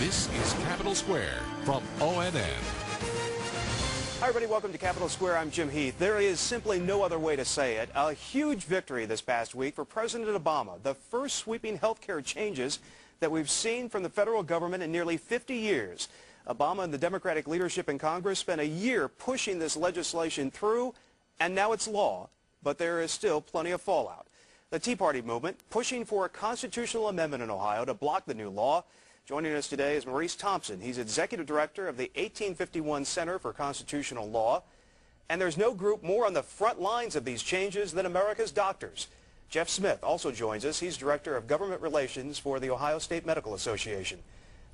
This is Capital Square from ONN. Hi everybody, welcome to Capital Square. I'm Jim Heath. There is simply no other way to say it. A huge victory this past week for President Obama. The first sweeping health care changes that we've seen from the federal government in nearly 50 years. Obama and the Democratic leadership in Congress spent a year pushing this legislation through, and now it's law, but there is still plenty of fallout. The Tea Party movement pushing for a constitutional amendment in Ohio to block the new law. Joining us today is Maurice Thompson. He's executive director of the 1851 Center for Constitutional Law. And there's no group more on the front lines of these changes than America's doctors. Jeff Smith also joins us. He's director of government relations for the Ohio State Medical Association.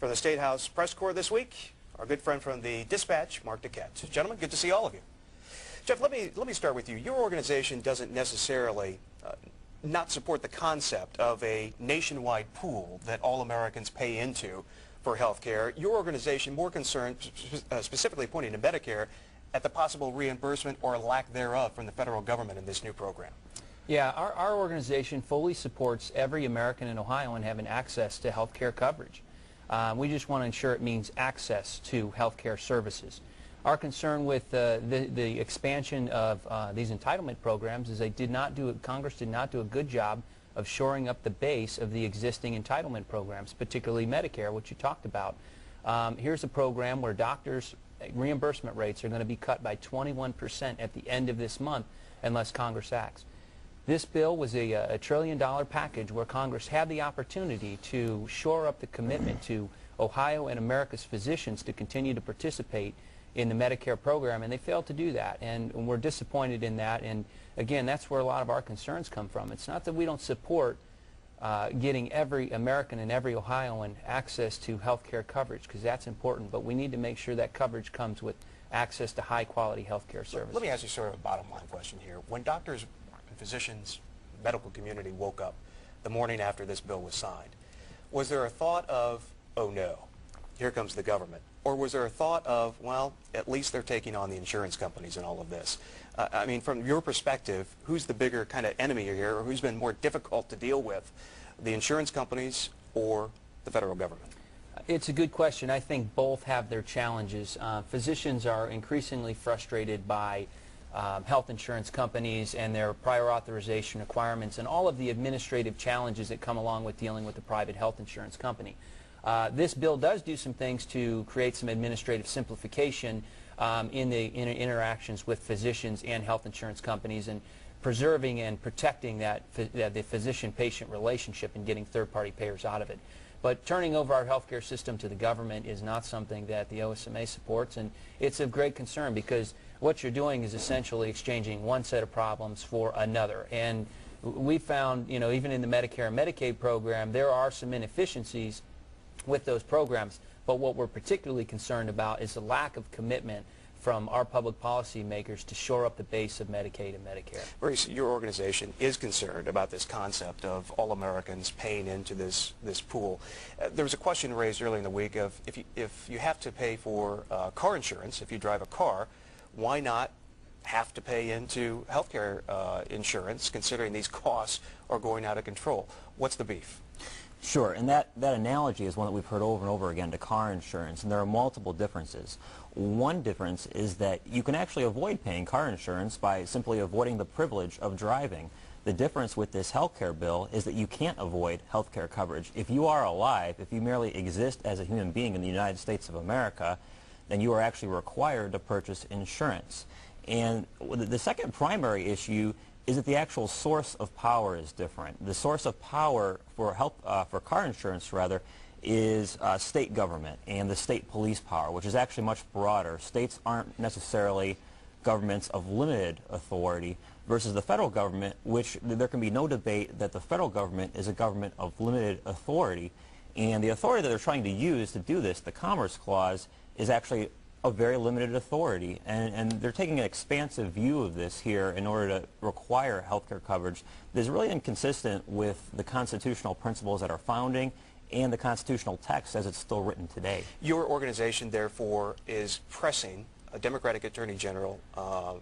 From the State House Press Corps this week, our good friend from the Dispatch, Mark Duquette. Gentlemen, good to see all of you. Jeff, let me start with you. Your organization doesn't necessarily not support the concept of a nationwide pool that all Americans pay into for health care. Your organization more concerned, specifically pointing to Medicare, at the possible reimbursement or lack thereof from the federal government in this new program. Yeah, our organization fully supports every American in Ohio in having access to health care coverage. We just want to ensure it means access to health care services. Our concern with the expansion of these entitlement programs is Congress did not do a good job of shoring up the base of the existing entitlement programs, particularly Medicare, which you talked about. Here's a program where doctors' reimbursement rates are going to be cut by 21% at the end of this month unless Congress acts. This bill was a $1 trillion package where Congress had the opportunity to shore up the commitment to Ohio and America's physicians to continue to participate in the Medicare program, and they failed to do that, and we're disappointed in that. And again, that's where a lot of our concerns come from. It's not that we don't support getting every American and every Ohioan access to health care coverage, because that's important, but we need to make sure that coverage comes with access to high-quality health care services. Let me ask you sort of a bottom-line question here. When doctors and physicians, medical community woke up the morning after this bill was signed, was there a thought of, oh no, here comes the government? Or was there a thought of, well, at least they're taking on the insurance companies and all of this? I mean, from your perspective, who's the bigger kind of enemy here, or who's been more difficult to deal with, the insurance companies or the federal government? It's a good question. I think both have their challenges. Physicians are increasingly frustrated by health insurance companies and their prior authorization requirements and all of the administrative challenges that come along with dealing with the private health insurance company. This bill does do some things to create some administrative simplification in the interactions with physicians and health insurance companies, and preserving and protecting the physician-patient relationship and getting third-party payers out of it. But turning over our healthcare system to the government is not something that the OSMA supports, and it's of great concern because what you're doing is essentially exchanging one set of problems for another. And we found, even in the Medicare and Medicaid program, there are some inefficiencies with those programs, but what we're particularly concerned about is the lack of commitment from our public policy makers to shore up the base of Medicaid and Medicare. Maurice, your organization is concerned about this concept of all Americans paying into this pool. There was a question raised earlier in the week of if you have to pay for car insurance, if you drive a car, why not have to pay into health care insurance, considering these costs are going out of control? What's the beef? Sure, and that analogy is one that we've heard over and over again to car insurance, and there are multiple differences. One difference is that you can actually avoid paying car insurance by simply avoiding the privilege of driving. The difference with this health care bill is that you can't avoid health care coverage. If you are alive, if you merely exist as a human being in the United States of America, then you are actually required to purchase insurance. And the second primary issue is that the actual source of power is different. The source of power for car insurance, rather, is state government and the state police power, which is actually much broader. States aren't necessarily governments of limited authority versus the federal government, which there can be no debate that the federal government is a government of limited authority. And the authority that they're trying to use to do this, the Commerce Clause, is actually a very limited authority, and they're taking an expansive view of this here in order to require health care coverage that is really inconsistent with the constitutional principles that are founding and the constitutional text as it's still written today. Your organization, therefore, is pressing Democratic Attorney General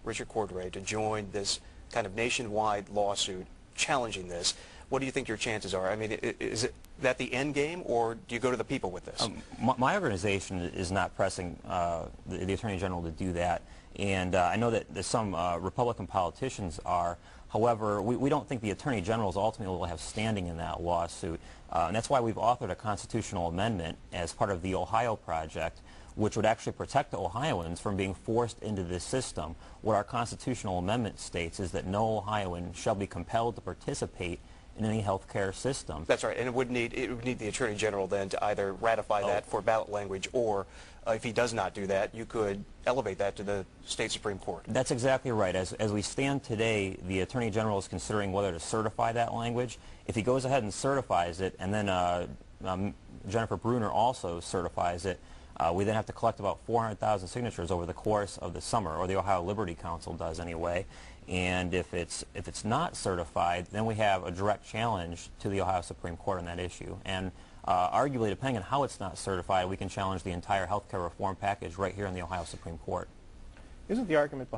Richard Cordray to join this kind of nationwide lawsuit challenging this. What do you think your chances are? I mean, is that the end game, or do you go to the people with this? My organization is not pressing the Attorney General to do that, and I know that some Republican politicians are. However, we don't think the Attorney General is ultimately will have standing in that lawsuit, and that's why we've authored a constitutional amendment as part of the Ohio Project, which would actually protect Ohioans from being forced into this system. What our constitutional amendment states is that no Ohioan shall be compelled to participate in any health care system. That's right, and it would need the Attorney General then to either ratify that for ballot language, or if he does not do that, you could elevate that to the state Supreme Court. That's exactly right. As we stand today, the Attorney General is considering whether to certify that language. If he goes ahead and certifies it, and then Jennifer Bruner also certifies it, we then have to collect about 400,000 signatures over the course of the summer, or the Ohio Liberty Council does anyway. And if it's not certified, then we have a direct challenge to the Ohio Supreme Court on that issue. And arguably, depending on how it's not certified, we can challenge the entire health care reform package right here in the Ohio Supreme Court. Isn't the argument behind